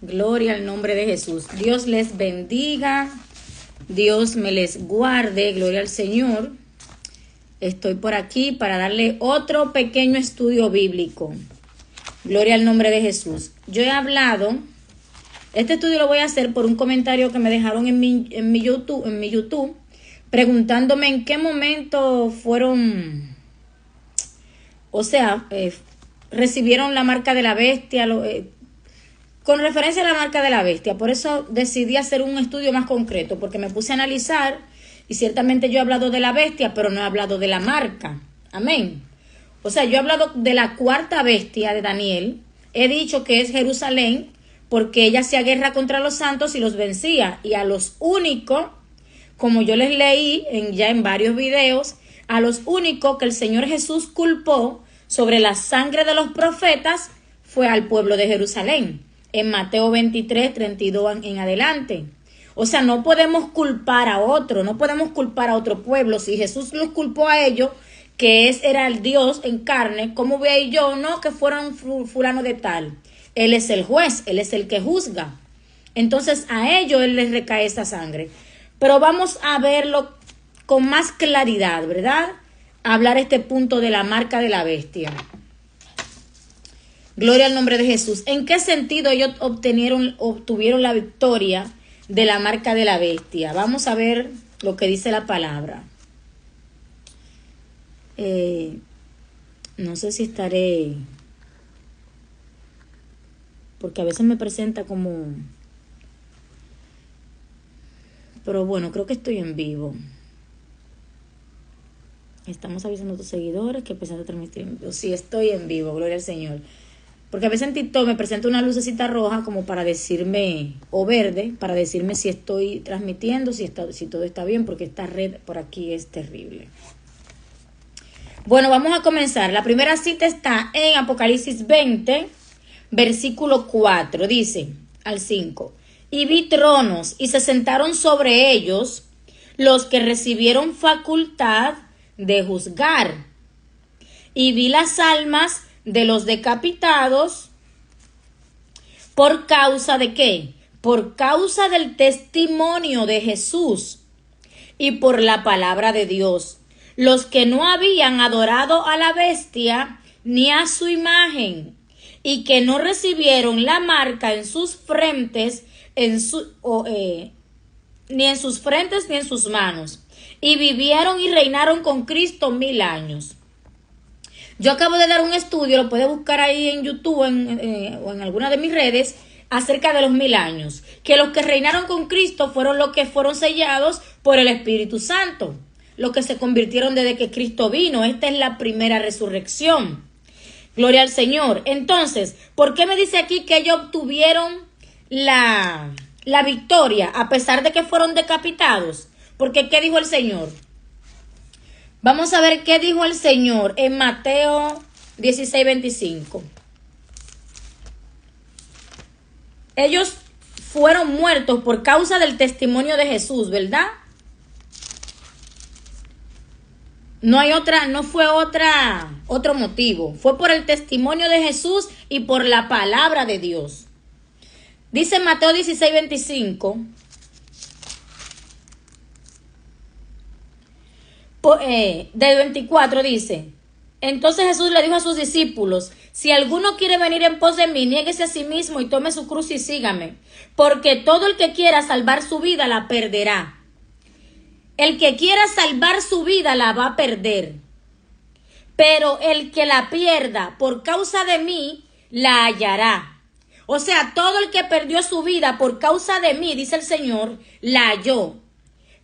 Gloria al nombre de Jesús. Dios les bendiga. Dios me les guarde. Gloria al Señor. Estoy por aquí para darle otro pequeño estudio bíblico. Gloria al nombre de Jesús. Yo he hablado, este estudio lo voy a hacer por un comentario que me dejaron en mi YouTube, preguntándome en qué momento fueron, recibieron la marca de la bestia, con referencia a la marca de la bestia. Por eso decidí hacer un estudio más concreto, porque me puse a analizar y ciertamente yo he hablado de la bestia, pero no he hablado de la marca. Amén. O sea, yo he hablado de la cuarta bestia de Daniel. He dicho que es Jerusalén, porque ella hacía guerra contra los santos y los vencía. Y a los únicos, como yo les leí ya en varios videos, a los únicos que el Señor Jesús culpó sobre la sangre de los profetas fue al pueblo de Jerusalén. En Mateo 23, 32 en adelante. O sea, no podemos culpar a otro, no podemos culpar a otro pueblo. Si Jesús los culpó a ellos, que era el Dios en carne, ¿cómo voy a ir yo? No, que fueran fulano de tal. Él es el juez, Él es el que juzga. Entonces a ellos Él les recae esa sangre. Pero vamos a verlo con más claridad, ¿verdad? Hablar este punto de la marca de la bestia. Gloria al nombre de Jesús. ¿En qué sentido ellos obtuvieron la victoria de la marca de la bestia? Vamos a ver lo que dice la palabra. No sé si estaré, porque a veces me presenta como, pero bueno, creo que estoy en vivo. Estamos avisando a tus seguidores que empezando a transmitir en vivo. Sí, estoy en vivo, gloria al Señor. Porque a veces en TikTok me presenta una lucecita roja como para decirme, o verde, para decirme si estoy transmitiendo, si todo está bien, porque esta red por aquí es terrible. Bueno, vamos a comenzar. La primera cita está en Apocalipsis 20, versículo 4. Dice al 5. Y vi tronos y se sentaron sobre ellos los que recibieron facultad de juzgar. Y vi las almas de los decapitados, ¿por causa de qué? Por causa del testimonio de Jesús y por la palabra de Dios, los que no habían adorado a la bestia ni a su imagen, y que no recibieron la marca en sus frentes, ni en sus frentes ni en sus manos, y vivieron y reinaron con Cristo 1000 años. Yo acabo de dar un estudio, lo puede buscar ahí en YouTube o en alguna de mis redes, acerca de los 1000 años. Que los que reinaron con Cristo fueron los que fueron sellados por el Espíritu Santo. Los que se convirtieron desde que Cristo vino. Esta es la primera resurrección. Gloria al Señor. Entonces, ¿por qué me dice aquí que ellos obtuvieron la victoria a pesar de que fueron decapitados? Porque ¿qué dijo el Señor? Vamos a ver qué dijo el Señor en Mateo 16, 25. Ellos fueron muertos por causa del testimonio de Jesús, ¿verdad? No fue otro motivo. Fue por el testimonio de Jesús y por la palabra de Dios. Dice Mateo 16, 25. Del 24 dice: entonces Jesús le dijo a sus discípulos: si alguno quiere venir en pos de mí, niéguese a sí mismo y tome su cruz y sígame, porque todo el que quiera salvar su vida la perderá. El que quiera salvar su vida la va a perder, pero el que la pierda por causa de mí la hallará. O sea, todo el que perdió su vida por causa de mí, dice el Señor, la halló.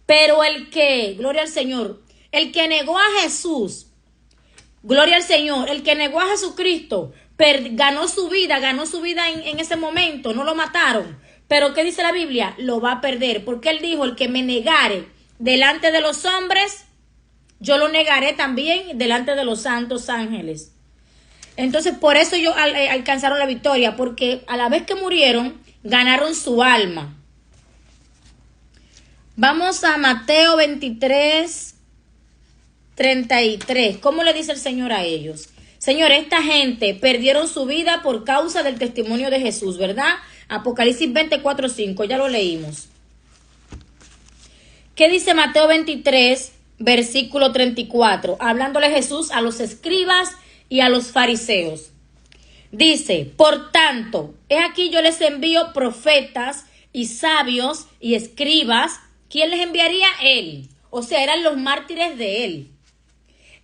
Pero el que, gloria al Señor, el que negó a Jesús, gloria al Señor, el que negó a Jesucristo, ganó su vida en ese momento, no lo mataron. Pero ¿qué dice la Biblia? Lo va a perder, porque Él dijo: el que me negare delante de los hombres, yo lo negaré también delante de los santos ángeles. Entonces, por eso ellos alcanzaron la victoria, porque a la vez que murieron, ganaron su alma. Vamos a Mateo 23, 33. ¿Cómo le dice el Señor a ellos? Señores, esta gente perdieron su vida por causa del testimonio de Jesús, ¿verdad? Apocalipsis 24:5, ya lo leímos. ¿Qué dice Mateo 23, versículo 34? Hablándole Jesús a los escribas y a los fariseos. Dice, por tanto, he aquí yo les envío profetas y sabios y escribas. ¿Quién les enviaría? Él. O sea, eran los mártires de él.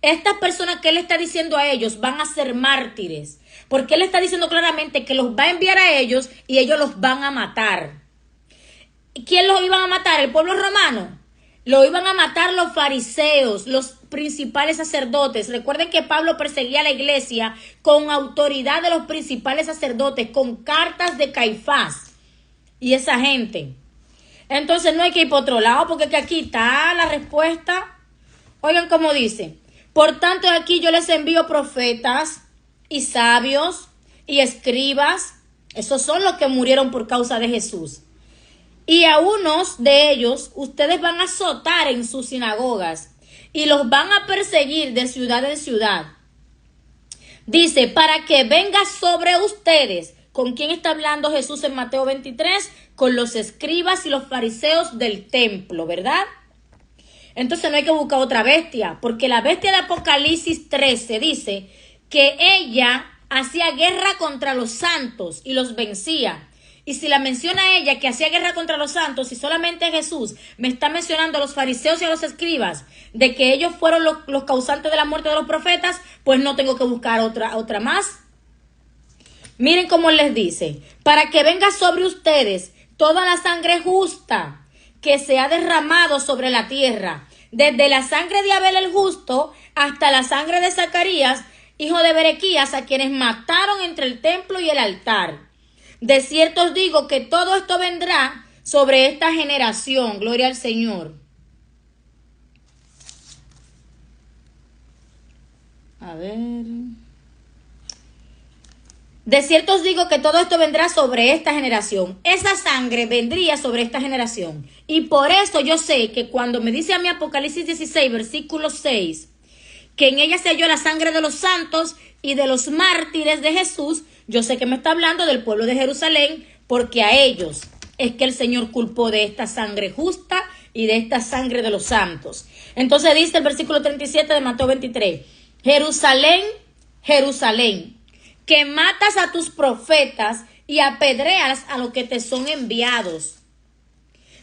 Estas personas que él está diciendo a ellos van a ser mártires. Porque él está diciendo claramente que los va a enviar a ellos y ellos los van a matar. ¿Quién los iban a matar? ¿El pueblo romano? Lo iban a matar los fariseos, los principales sacerdotes. Recuerden que Pablo perseguía a la iglesia con autoridad de los principales sacerdotes, con cartas de Caifás y esa gente. Entonces no hay que ir por otro lado, porque aquí está la respuesta. Oigan cómo dice. Por tanto, aquí yo les envío profetas y sabios y escribas. Esos son los que murieron por causa de Jesús. Y a unos de ellos ustedes van a azotar en sus sinagogas y los van a perseguir de ciudad en ciudad. Dice, para que venga sobre ustedes. ¿Con quién está hablando Jesús en Mateo 23? Con los escribas y los fariseos del templo, ¿verdad? Entonces no hay que buscar otra bestia, porque la bestia de Apocalipsis 13 dice que ella hacía guerra contra los santos y los vencía. Y si la menciona ella que hacía guerra contra los santos y solamente Jesús me está mencionando a los fariseos y a los escribas de que ellos fueron los causantes de la muerte de los profetas, pues no tengo que buscar otra más. Miren cómo les dice, para que venga sobre ustedes toda la sangre justa que se ha derramado sobre la tierra, desde la sangre de Abel el justo hasta la sangre de Zacarías, hijo de Berequías, a quienes mataron entre el templo y el altar. De cierto os digo que todo esto vendrá sobre esta generación. Gloria al Señor. A ver. De cierto os digo que todo esto vendrá sobre esta generación. Esa sangre vendría sobre esta generación. Y por eso yo sé que cuando me dice a mí Apocalipsis 16, versículo 6, que en ella se halló la sangre de los santos y de los mártires de Jesús, yo sé que me está hablando del pueblo de Jerusalén, porque a ellos es que el Señor culpó de esta sangre justa y de esta sangre de los santos. Entonces dice el versículo 37 de Mateo 23, Jerusalén, Jerusalén, que matas a tus profetas y apedreas a los que te son enviados.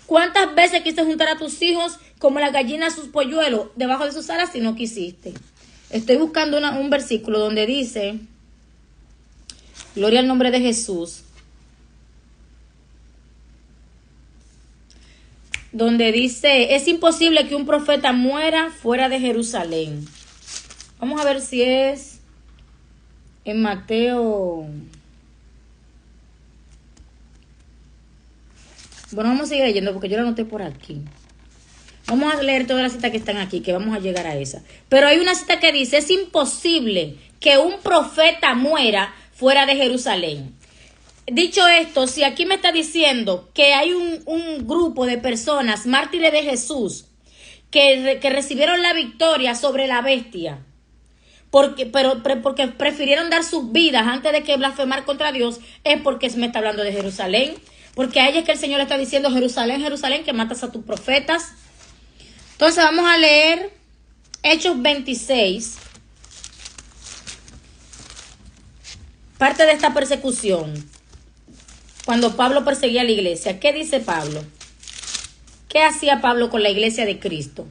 ¿Cuántas veces quisiste juntar a tus hijos como la gallina a sus polluelos debajo de sus alas y no quisiste? Estoy buscando un versículo donde dice, gloria al nombre de Jesús, donde dice, es imposible que un profeta muera fuera de Jerusalén. Vamos a ver si es en Mateo. Bueno, vamos a seguir leyendo porque yo la anoté por aquí. Vamos a leer todas las citas que están aquí, que vamos a llegar a esa. Pero hay una cita que dice, es imposible que un profeta muera fuera de Jerusalén. Dicho esto, si aquí me está diciendo que hay un grupo de personas, mártires de Jesús, que recibieron la victoria sobre la bestia, porque prefirieron dar sus vidas antes de que blasfemar contra Dios, es porque me está hablando de Jerusalén. Porque a ella es que el Señor le está diciendo, Jerusalén, Jerusalén, que matas a tus profetas. Entonces vamos a leer Hechos 26. Parte de esta persecución. Cuando Pablo perseguía a la iglesia. ¿Qué dice Pablo? ¿Qué hacía Pablo con la iglesia de Cristo?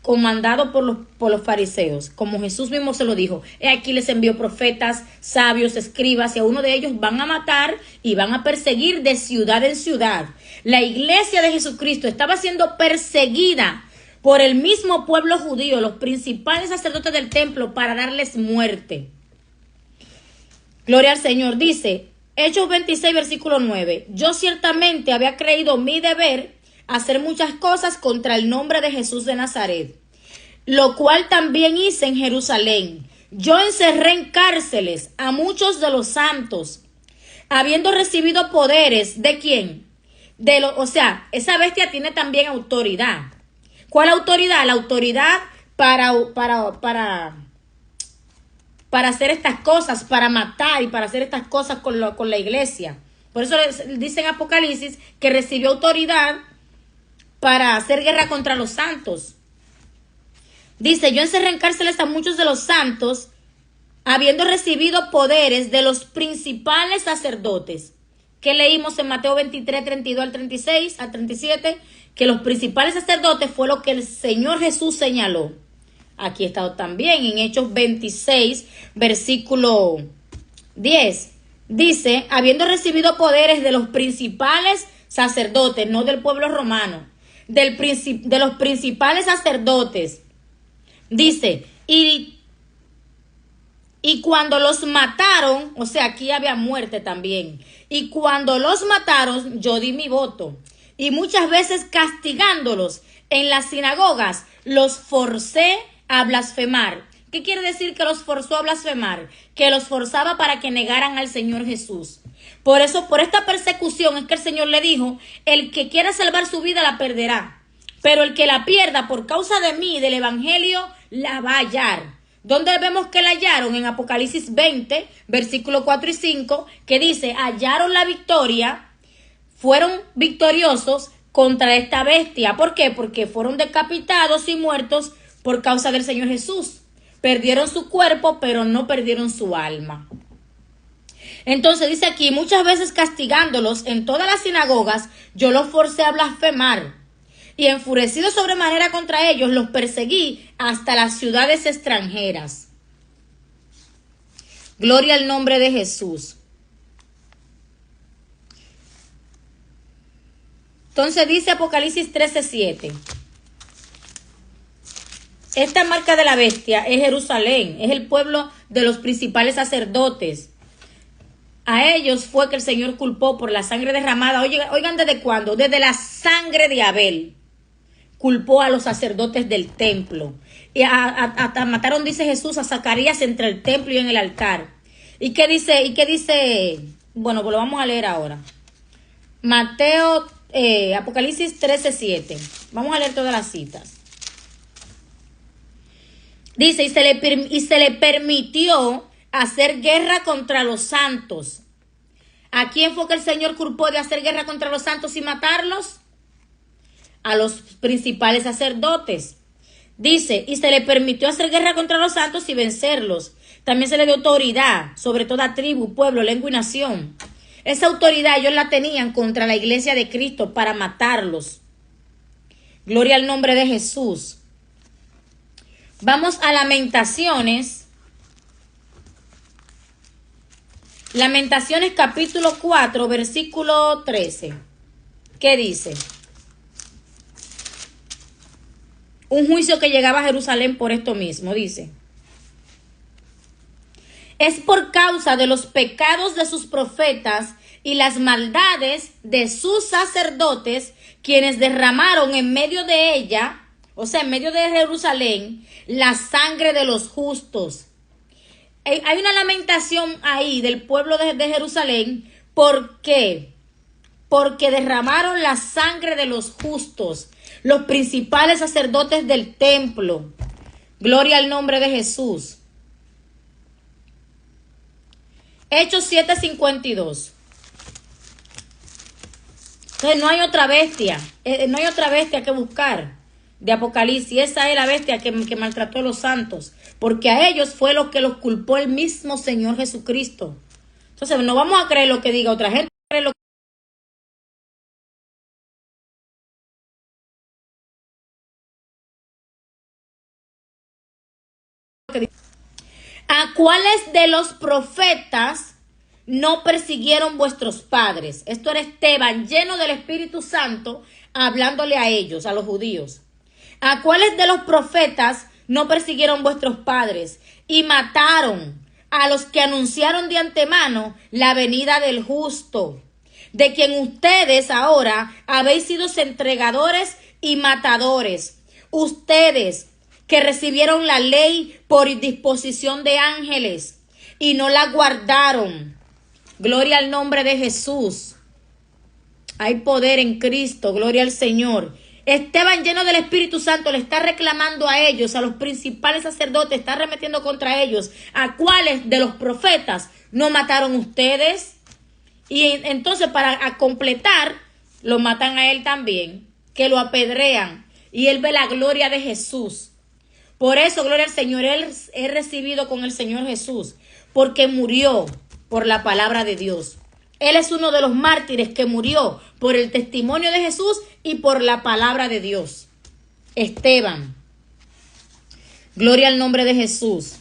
Comandado por los fariseos, como Jesús mismo se lo dijo. He aquí les envió profetas, sabios, escribas, y a uno de ellos van a matar y van a perseguir de ciudad en ciudad. La iglesia de Jesucristo estaba siendo perseguida por el mismo pueblo judío, los principales sacerdotes del templo, para darles muerte. Gloria al Señor. Dice, Hechos 26, versículo 9, yo ciertamente había creído mi deber hacer muchas cosas contra el nombre de Jesús de Nazaret, lo cual también hice en Jerusalén. Yo encerré en cárceles a muchos de los santos, habiendo recibido poderes. ¿De quién? O sea, esa bestia tiene también autoridad. ¿Cuál autoridad? La autoridad para para hacer estas cosas, para matar y para hacer estas cosas con la iglesia. Por eso dice en Apocalipsis que recibió autoridad para hacer guerra contra los santos. Dice, yo encerré en cárceles a muchos de los santos, habiendo recibido poderes de los principales sacerdotes. Que leímos en Mateo 23, 32 al 36, al 37, que los principales sacerdotes fue lo que el Señor Jesús señaló. Aquí está también en Hechos 26, versículo 10. Dice, habiendo recibido poderes de los principales sacerdotes, no del pueblo romano, de los principales sacerdotes. Dice, y cuando los mataron, o sea, aquí había muerte también. Y cuando los mataron, yo di mi voto. Y muchas veces castigándolos en las sinagogas, los forcé a blasfemar. ¿Qué quiere decir que los forzó a blasfemar? Que los forzaba para que negaran al Señor Jesús. Por eso, por esta persecución es que el Señor le dijo, el que quiera salvar su vida la perderá. Pero el que la pierda por causa de mí y del evangelio, la va a hallar. ¿Dónde vemos que la hallaron? En Apocalipsis 20, versículos 4 y 5, que dice, hallaron la victoria, fueron victoriosos contra esta bestia. ¿Por qué? Porque fueron decapitados y muertos por causa del Señor Jesús. Perdieron su cuerpo, pero no perdieron su alma. Entonces dice aquí, muchas veces castigándolos en todas las sinagogas, yo los forcé a blasfemar. Y enfurecido sobremanera contra ellos, los perseguí hasta las ciudades extranjeras. Gloria al nombre de Jesús. Entonces dice Apocalipsis 13:7. Esta marca de la bestia es Jerusalén, es el pueblo de los principales sacerdotes. A ellos fue que el Señor culpó por la sangre derramada. Oigan, ¿desde cuándo? Desde la sangre de Abel. Culpó a los sacerdotes del templo. Y mataron, dice Jesús, a Zacarías entre el templo y en el altar. ¿Y qué dice? Bueno, pues lo vamos a leer ahora. Apocalipsis 13:7. Vamos a leer todas las citas. Dice, y se le permitió hacer guerra contra los santos. ¿A quién fue que el Señor culpó de hacer guerra contra los santos y matarlos? A los principales sacerdotes. Dice, y se le permitió hacer guerra contra los santos y vencerlos. También se le dio autoridad sobre toda tribu, pueblo, lengua y nación. Esa autoridad ellos la tenían contra la iglesia de Cristo para matarlos. Gloria al nombre de Jesús. Vamos a Lamentaciones. Lamentaciones capítulo 4, versículo 13. ¿Qué dice? Un juicio que llegaba a Jerusalén por esto mismo, dice. Es por causa de los pecados de sus profetas y las maldades de sus sacerdotes, quienes derramaron en medio de ella, o sea, en medio de Jerusalén, la sangre de los justos. Hay una lamentación ahí del pueblo de Jerusalén. ¿Por qué? Porque derramaron la sangre de los justos, los principales sacerdotes del templo. Gloria al nombre de Jesús. Hechos 7:52. Entonces no hay otra bestia, no hay otra bestia que buscar de Apocalipsis. Esa es la bestia que maltrató a los santos, porque a ellos fue lo que los culpó el mismo Señor Jesucristo. Entonces no vamos a creer lo que diga otra gente, ¿a cuáles de los profetas no persiguieron vuestros padres? Esto era Esteban, lleno del Espíritu Santo, hablándole a ellos, a los judíos. ¿A cuáles de los profetas no persiguieron vuestros padres y mataron a los que anunciaron de antemano la venida del justo, de quien ustedes ahora habéis sido entregadores y matadores? Ustedes que recibieron la ley por disposición de ángeles y no la guardaron. Gloria al nombre de Jesús. Hay poder en Cristo, gloria al Señor. Esteban, lleno del Espíritu Santo, le está reclamando a ellos, a los principales sacerdotes, está arremetiendo contra ellos. ¿A cuáles de los profetas no mataron ustedes? Y entonces para completar, lo matan a él también, que lo apedrean. Y él ve la gloria de Jesús. Por eso, gloria al Señor, él es recibido con el Señor Jesús, porque murió por la palabra de Dios. Él es uno de los mártires que murió por el testimonio de Jesús y por la palabra de Dios. Esteban. Gloria al nombre de Jesús.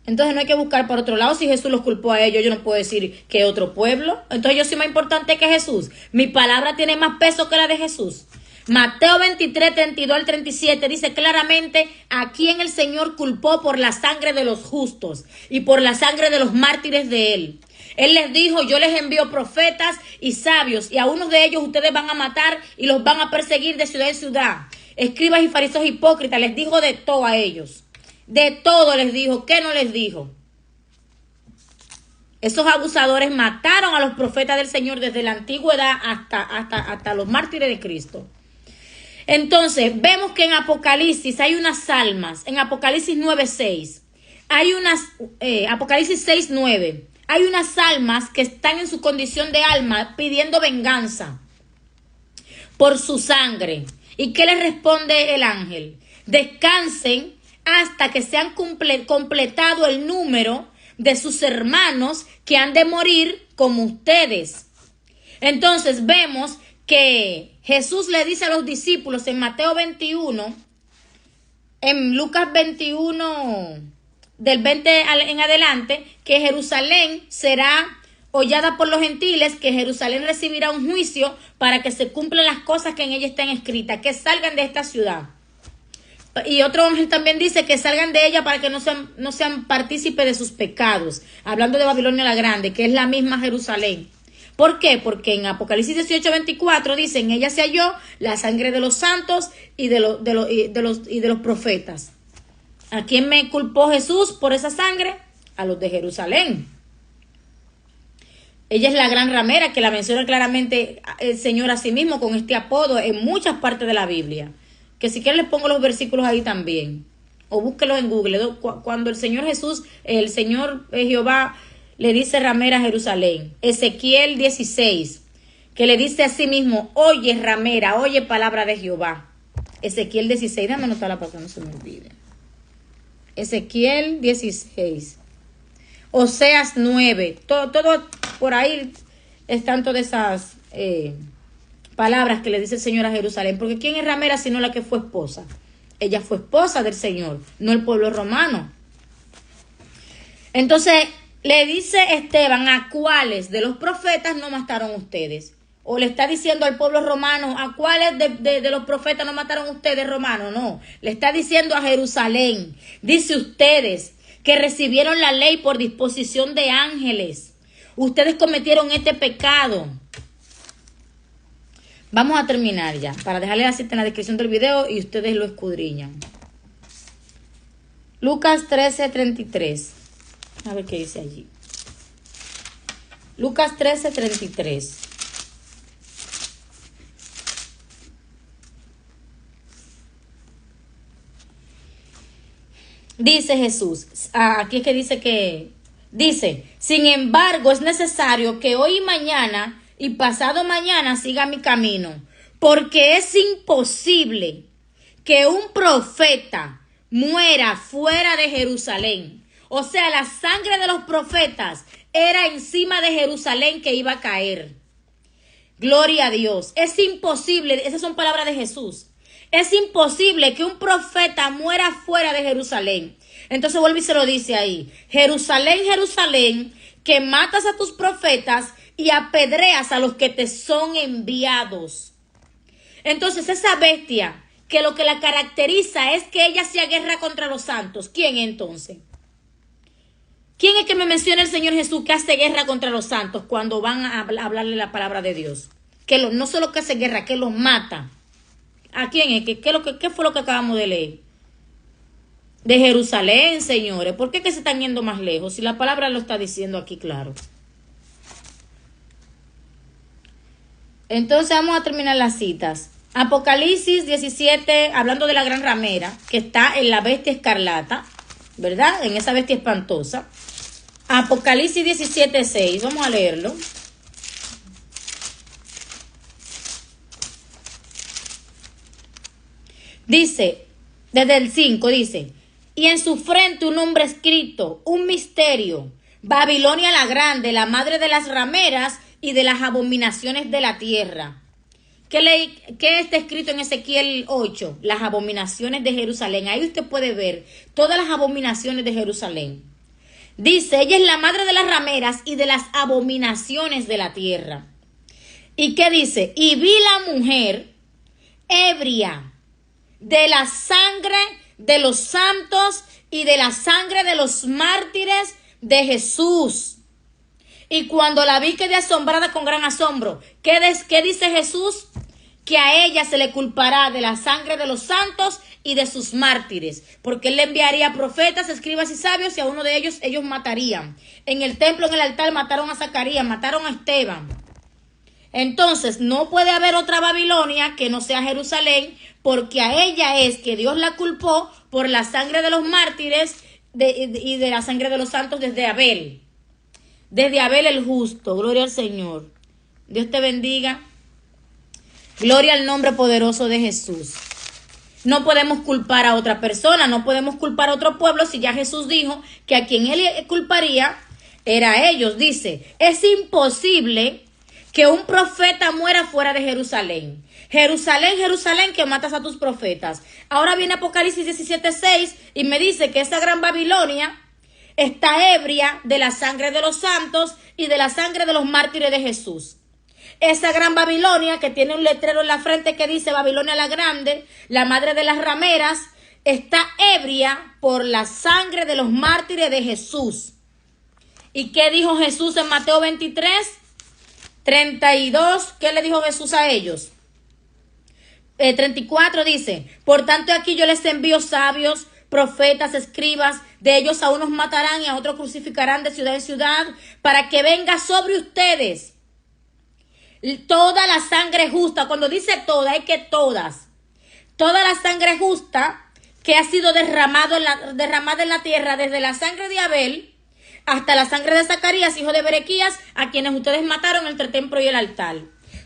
Entonces no hay que buscar por otro lado. Si Jesús los culpó a ellos, yo no puedo decir que otro pueblo. Entonces yo soy más importante que Jesús. Mi palabra tiene más peso que la de Jesús. Mateo 23, 32 al 37 dice claramente a quién el Señor culpó por la sangre de los justos y por la sangre de los mártires de él. Él les dijo, yo les envío profetas y sabios, y a unos de ellos ustedes van a matar y los van a perseguir de ciudad en ciudad. Escribas y fariseos hipócritas, les dijo de todo a ellos. De todo les dijo. ¿Qué no les dijo? Esos abusadores mataron a los profetas del Señor desde la antigüedad hasta los mártires de Cristo. Entonces, vemos que en Apocalipsis hay unas almas. En Apocalipsis 9:6. Hay unas, Apocalipsis 6:9. Hay unas almas que están en su condición de alma pidiendo venganza por su sangre. ¿Y qué les responde el ángel? Descansen hasta que se han completado el número de sus hermanos que han de morir como ustedes. Entonces vemos que Jesús le dice a los discípulos en Mateo 21, en Lucas 21, del 20 en adelante, que Jerusalén será hollada por los gentiles, que Jerusalén recibirá un juicio para que se cumplan las cosas que en ella están escritas, que salgan de esta ciudad. Y otro ángel también dice que salgan de ella para que no sean partícipes de sus pecados, hablando de Babilonia la Grande, que es la misma Jerusalén. ¿Por qué? Porque en Apocalipsis 18:24 dice, en ella se halló la sangre de los santos y de los profetas. ¿A quién me culpó Jesús por esa sangre? A los de Jerusalén. Ella es la gran ramera, que la menciona claramente el Señor a sí mismo con este apodo en muchas partes de la Biblia. Que si quieren les pongo los versículos ahí también. O búsquelos en Google. Cuando el Señor Jesús, el Señor Jehová le dice ramera a Jerusalén. Ezequiel 16, que le dice a sí mismo, oye ramera, oye palabra de Jehová. Ezequiel 16, déjame anotarla para que no se me olvide. Ezequiel 16. Oseas 9. Todo por ahí están todas esas palabras que le dice el Señor a Jerusalén. Porque ¿quién es ramera sino la que fue esposa? Ella fue esposa del Señor, no el pueblo romano. Entonces le dice Esteban, ¿a cuáles de los profetas no mataron ustedes? O le está diciendo al pueblo romano, ¿a cuáles de los profetas no mataron ustedes, romanos? No, le está diciendo a Jerusalén. Dice ustedes que recibieron la ley por disposición de ángeles. Ustedes cometieron este pecado. Vamos a terminar ya, para dejarle la cita en la descripción del video y ustedes lo escudriñan. Lucas 13:33. A ver qué dice allí. Lucas 13:33. Dice Jesús, aquí es que dice, sin embargo es necesario que hoy y mañana y pasado mañana siga mi camino, porque es imposible que un profeta muera fuera de Jerusalén. O sea, la sangre de los profetas era encima de Jerusalén que iba a caer. Gloria a Dios. Es imposible, esas son palabras de Jesús. Es imposible que un profeta muera fuera de Jerusalén. Entonces vuelve y se lo dice ahí. Jerusalén, Jerusalén, que matas a tus profetas y apedreas a los que te son enviados. Entonces esa bestia, que lo que la caracteriza es que ella hacía guerra contra los santos. ¿Quién entonces? ¿Quién es que me menciona el Señor Jesús que hace guerra contra los santos cuando van a hablarle la palabra de Dios? Que no solo que hace guerra, que los mata. ¿A quién es? ¿Qué fue lo que acabamos de leer? De Jerusalén, señores. ¿Por qué que se están yendo más lejos? Si la palabra lo está diciendo aquí claro. Entonces vamos a terminar las citas. Apocalipsis 17, hablando de la gran ramera, que está en la bestia escarlata, ¿verdad? En esa bestia espantosa. Apocalipsis 17, 6, vamos a leerlo. Dice, desde el 5, dice, y en su frente un nombre escrito, un misterio, Babilonia la grande, la madre de las rameras y de las abominaciones de la tierra. ¿Qué está escrito en Ezequiel 8? Las abominaciones de Jerusalén. Ahí usted puede ver todas las abominaciones de Jerusalén. Dice, ella es la madre de las rameras y de las abominaciones de la tierra. ¿Y qué dice? Y vi la mujer ebria de la sangre de los santos y de la sangre de los mártires de Jesús. Y cuando la vi quedé asombrada con gran asombro. ¿Qué dice Jesús? Que a ella se le culpará de la sangre de los santos y de sus mártires, porque él le enviaría profetas, escribas y sabios, y a uno de ellos matarían. En el templo, en el altar, mataron a Zacarías, mataron a Esteban. Entonces, no puede haber otra Babilonia que no sea Jerusalén, porque a ella es que Dios la culpó por la sangre de los mártires y de la sangre de los santos desde Abel. Desde Abel el justo. Gloria al Señor. Dios te bendiga. Gloria al nombre poderoso de Jesús. No podemos culpar a otra persona, no podemos culpar a otro pueblo si ya Jesús dijo que a quien él culparía era a ellos. Dice, es imposible que un profeta muera fuera de Jerusalén. Jerusalén, Jerusalén, que matas a tus profetas. Ahora viene Apocalipsis 17:6 y me dice que esa gran Babilonia está ebria de la sangre de los santos y de la sangre de los mártires de Jesús. Esa gran Babilonia que tiene un letrero en la frente que dice Babilonia la grande, la madre de las rameras, está ebria por la sangre de los mártires de Jesús. ¿Y qué dijo Jesús en Mateo 23, 32? ¿Qué le dijo Jesús a ellos? 34 dice, por tanto aquí yo les envío sabios, profetas, escribas, de ellos a unos matarán y a otros crucificarán de ciudad en ciudad, para que venga sobre ustedes toda la sangre justa. Cuando dice toda, es que toda la sangre justa que ha sido derramada en la tierra, desde la sangre de Abel hasta la sangre de Zacarías, hijo de Berequías, a quienes ustedes mataron entre el templo y el altar.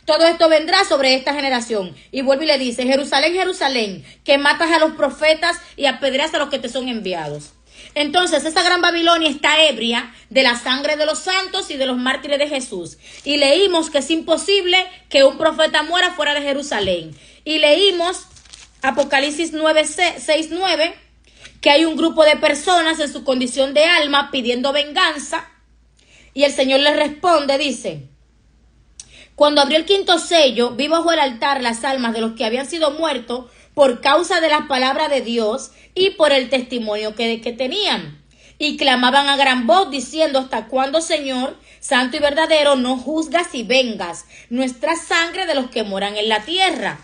Todo esto vendrá sobre esta generación. Y vuelve y le dice, Jerusalén, Jerusalén, que matas a los profetas y apedreas a los que te son enviados. Entonces, esa gran Babilonia está ebria de la sangre de los santos y de los mártires de Jesús. Y leímos que es imposible que un profeta muera fuera de Jerusalén. Y leímos Apocalipsis 6:9, que hay un grupo de personas en su condición de alma pidiendo venganza. Y el Señor les responde, dice, cuando abrió el quinto sello, vi bajo el altar las almas de los que habían sido muertos por causa de la palabra de Dios y por el testimonio que tenían. Y clamaban a gran voz diciendo, ¿hasta cuándo, Señor, santo y verdadero, no juzgas y vengas nuestra sangre de los que moran en la tierra?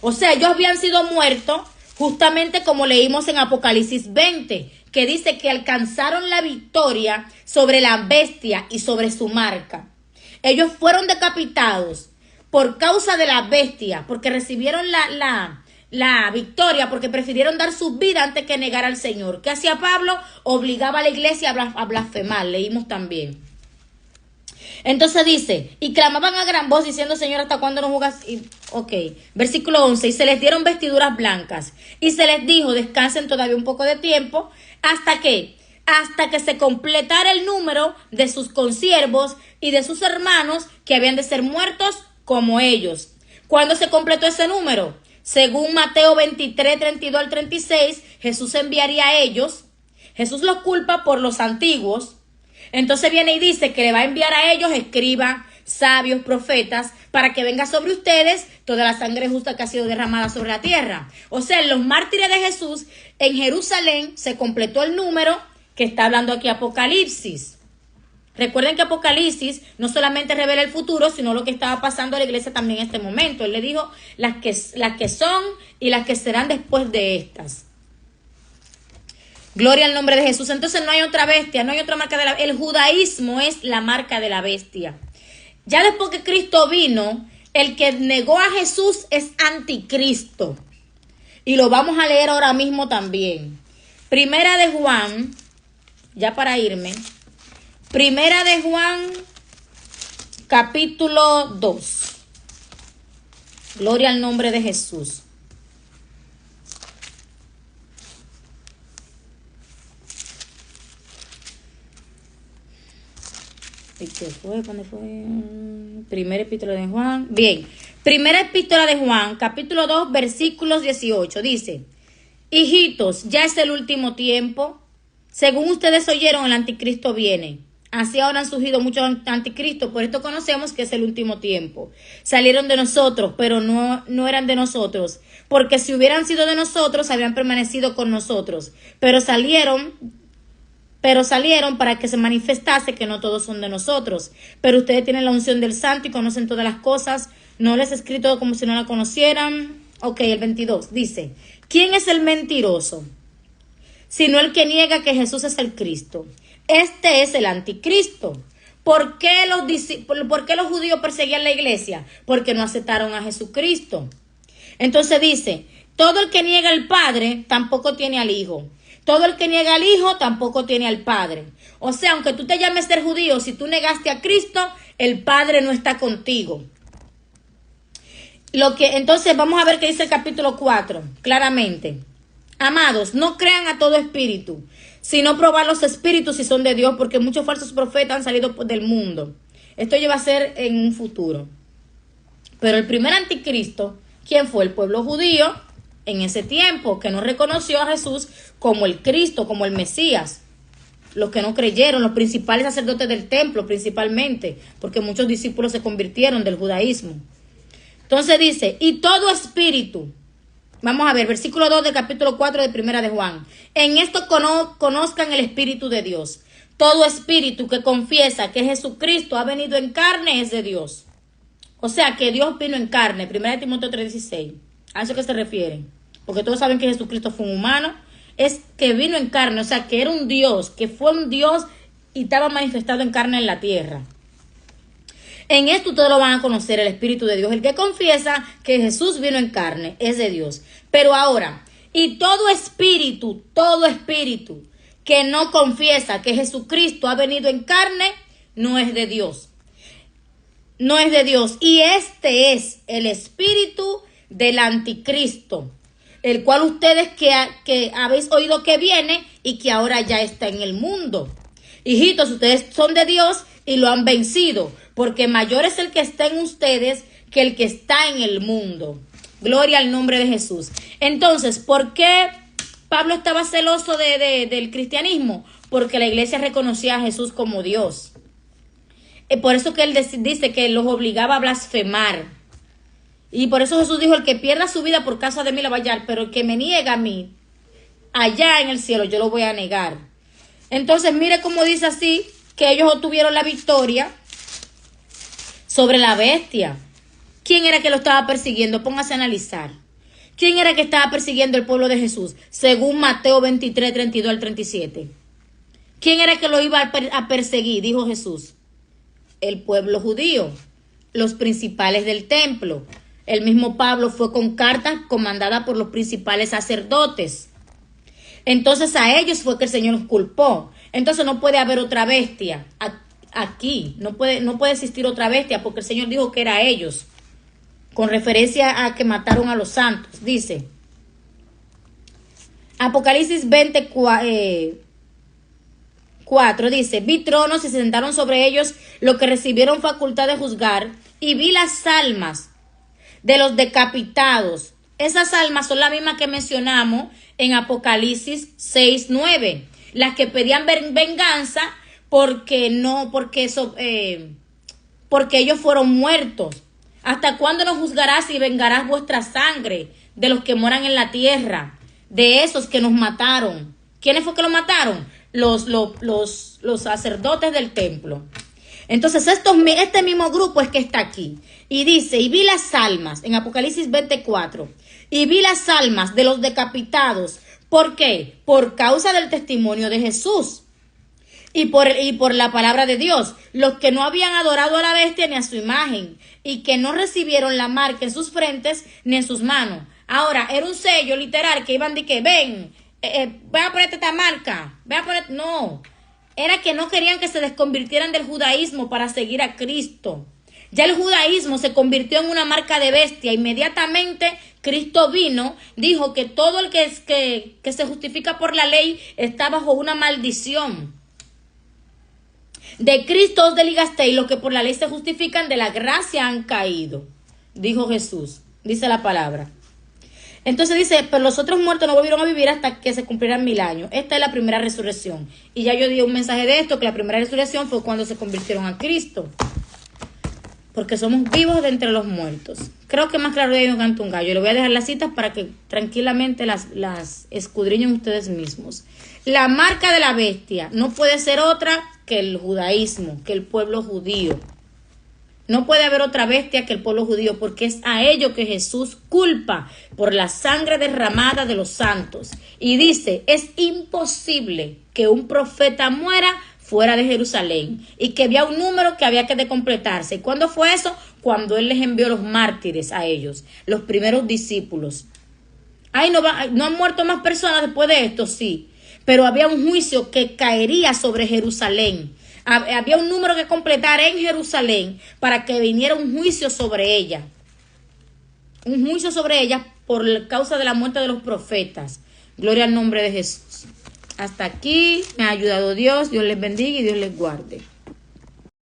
O sea, ellos habían sido muertos justamente como leímos en Apocalipsis 20, que dice que alcanzaron la victoria sobre la bestia y sobre su marca. Ellos fueron decapitados por causa de la bestia, porque recibieron la victoria, porque prefirieron dar su vida antes que negar al Señor. ¿Qué hacía Pablo? Obligaba a la iglesia a blasfemar, leímos también. Entonces dice, y clamaban a gran voz diciendo, Señor, ¿hasta cuándo nos juzgas? Versículo 11, y se les dieron vestiduras blancas, y se les dijo, descansen todavía un poco de tiempo, ¿hasta qué? Hasta que se completara el número de sus consiervos y de sus hermanos que habían de ser muertos como ellos. ¿Cuándo se completó ese número? Según Mateo 23, 32 al 36, Jesús enviaría a ellos. Jesús los culpa por los antiguos. Entonces viene y dice que le va a enviar a ellos escribas, sabios, profetas, para que venga sobre ustedes toda la sangre justa que ha sido derramada sobre la tierra. O sea, en los mártires de Jesús, en Jerusalén, se completó el número que está hablando aquí Apocalipsis. Recuerden que Apocalipsis no solamente revela el futuro, sino lo que estaba pasando a la iglesia también en este momento. Él le dijo las que son y las que serán después de estas. Gloria al nombre de Jesús. Entonces no hay otra bestia, no hay otra marca de la bestia. El judaísmo es la marca de la bestia. Ya después que Cristo vino, El que negó a Jesús es anticristo. Y lo vamos a leer ahora mismo también. Primera de Juan, ya para irme. Primera de Juan, capítulo 2. Gloria al nombre de Jesús. ¿Y qué fue? ¿Cuándo fue? Primera epístola de Juan. Bien. Primera epístola de Juan, capítulo 2, versículos 18. Dice: hijitos, ya es el último tiempo. Según ustedes oyeron, el anticristo viene. Así ahora han surgido muchos anticristos. Por esto conocemos que es el último tiempo. Salieron de nosotros, pero no eran de nosotros. Porque si hubieran sido de nosotros, habrían permanecido con nosotros. Pero salieron para que se manifestase que no todos son de nosotros. Pero ustedes tienen la unción del Santo y conocen todas las cosas. No les he escrito como si no la conocieran. Ok, el 22 dice: ¿quién es el mentiroso? Sino el que niega que Jesús es el Cristo. Este es el anticristo. ¿Por qué los judíos perseguían la iglesia? Porque no aceptaron a Jesucristo. Entonces dice: todo el que niega al Padre tampoco tiene al Hijo. Todo el que niega al Hijo tampoco tiene al Padre. O sea, aunque tú te llames ser judío, si tú negaste a Cristo, el Padre no está contigo. Entonces vamos a ver qué dice el capítulo 4, claramente. Amados, no crean a todo espíritu, sino probar los espíritus si son de Dios, porque muchos falsos profetas han salido del mundo. Esto ya va a ser en un futuro. Pero el primer anticristo, ¿quién fue? El pueblo judío en ese tiempo, que no reconoció a Jesús como el Cristo, como el Mesías. Los que no creyeron, los principales sacerdotes del templo principalmente, porque muchos discípulos se convirtieron del judaísmo. Entonces dice: y todo espíritu, vamos a ver, versículo 2 del capítulo 4 de Primera de Juan. En esto conozcan el Espíritu de Dios. Todo espíritu que confiesa que Jesucristo ha venido en carne es de Dios. O sea, que Dios vino en carne. Primera de Timoteo 3:16. ¿A eso que se refiere? Porque todos saben que Jesucristo fue un humano. Es que vino en carne, o sea, que era un Dios, que fue un Dios y estaba manifestado en carne en la tierra. En esto ustedes lo van a conocer, el Espíritu de Dios. El que confiesa que Jesús vino en carne es de Dios. Pero ahora, y todo espíritu que no confiesa que Jesucristo ha venido en carne, no es de Dios. No es de Dios. Y este es el espíritu del anticristo, el cual ustedes que habéis oído que viene y que ahora ya está en el mundo. Hijitos, ustedes son de Dios y lo han vencido, porque mayor es el que está en ustedes que el que está en el mundo. Gloria al nombre de Jesús. Entonces, ¿por qué Pablo estaba celoso del cristianismo? Porque la iglesia reconocía a Jesús como Dios. Por eso que él dice que los obligaba a blasfemar. Y por eso Jesús dijo: el que pierda su vida por causa de mí la va a hallar, pero el que me niega a mí, allá en el cielo, yo lo voy a negar. Entonces, mire cómo dice así, que ellos obtuvieron la victoria sobre la bestia. ¿Quién era que lo estaba persiguiendo? Póngase a analizar. ¿Quién era que estaba persiguiendo el pueblo de Jesús? Según Mateo 23, 32 al 37. ¿Quién era que lo iba a perseguir? Dijo Jesús. El pueblo judío, los principales del templo. El mismo Pablo fue con cartas comandadas por los principales sacerdotes. Entonces a ellos fue que el Señor los culpó. Entonces no puede haber otra bestia aquí. No puede existir otra bestia, porque el Señor dijo que era ellos. Con referencia a que mataron a los santos. Dice Apocalipsis 24, dice: vi tronos y se sentaron sobre ellos los que recibieron facultad de juzgar, y vi las almas de los decapitados. Esas almas son las mismas que mencionamos en Apocalipsis 6:9, las que pedían venganza porque ellos fueron muertos. ¿Hasta cuándo nos juzgarás y vengarás vuestra sangre de los que moran en la tierra, de esos que nos mataron? ¿Quiénes fue que los mataron? Los sacerdotes del templo. Entonces este mismo grupo es que está aquí. Y dice: y vi las almas, en Apocalipsis 24, y vi las almas de los decapitados. ¿Por qué? Por causa del testimonio de Jesús. y por la palabra de Dios. Los que no habían adorado a la bestia ni a su imagen y que no recibieron la marca en sus frentes ni en sus manos. Ahora, era un sello literal que iban de que, ven a ponerte esta marca, no. Era que no querían que se desconvirtieran del judaísmo para seguir a Cristo. Ya el judaísmo se convirtió en una marca de bestia. Inmediatamente Cristo vino, dijo que todo el que se justifica por la ley está bajo una maldición. De Cristo os desligasteis, los que por la ley se justifican, de la gracia han caído, dijo Jesús, dice la palabra. Entonces dice, pero los otros muertos no volvieron a vivir hasta que se cumplieran 1000 años. Esta es la primera resurrección. Y ya yo di un mensaje de esto, que la primera resurrección fue cuando se convirtieron a Cristo. Porque somos vivos de entre los muertos. Creo que más claro de ahí no canta un gallo. Le voy a dejar las citas para que tranquilamente las escudriñen ustedes mismos. La marca de la bestia no puede ser otra que el judaísmo, que el pueblo judío. No puede haber otra bestia que el pueblo judío, porque es a ello que Jesús culpa por la sangre derramada de los santos. Y dice, es imposible que un profeta muera fuera de Jerusalén, y que había un número que había que completarse. ¿Y cuándo fue eso? Cuando Él les envió los mártires a ellos, los primeros discípulos. ¿No han muerto más personas después de esto? Sí, pero había un juicio que caería sobre Jerusalén. Había un número que completar en Jerusalén para que viniera un juicio sobre ella. Un juicio sobre ella por causa de la muerte de los profetas. Gloria al nombre de Jesús. Hasta aquí me ha ayudado Dios. Dios les bendiga y Dios les guarde.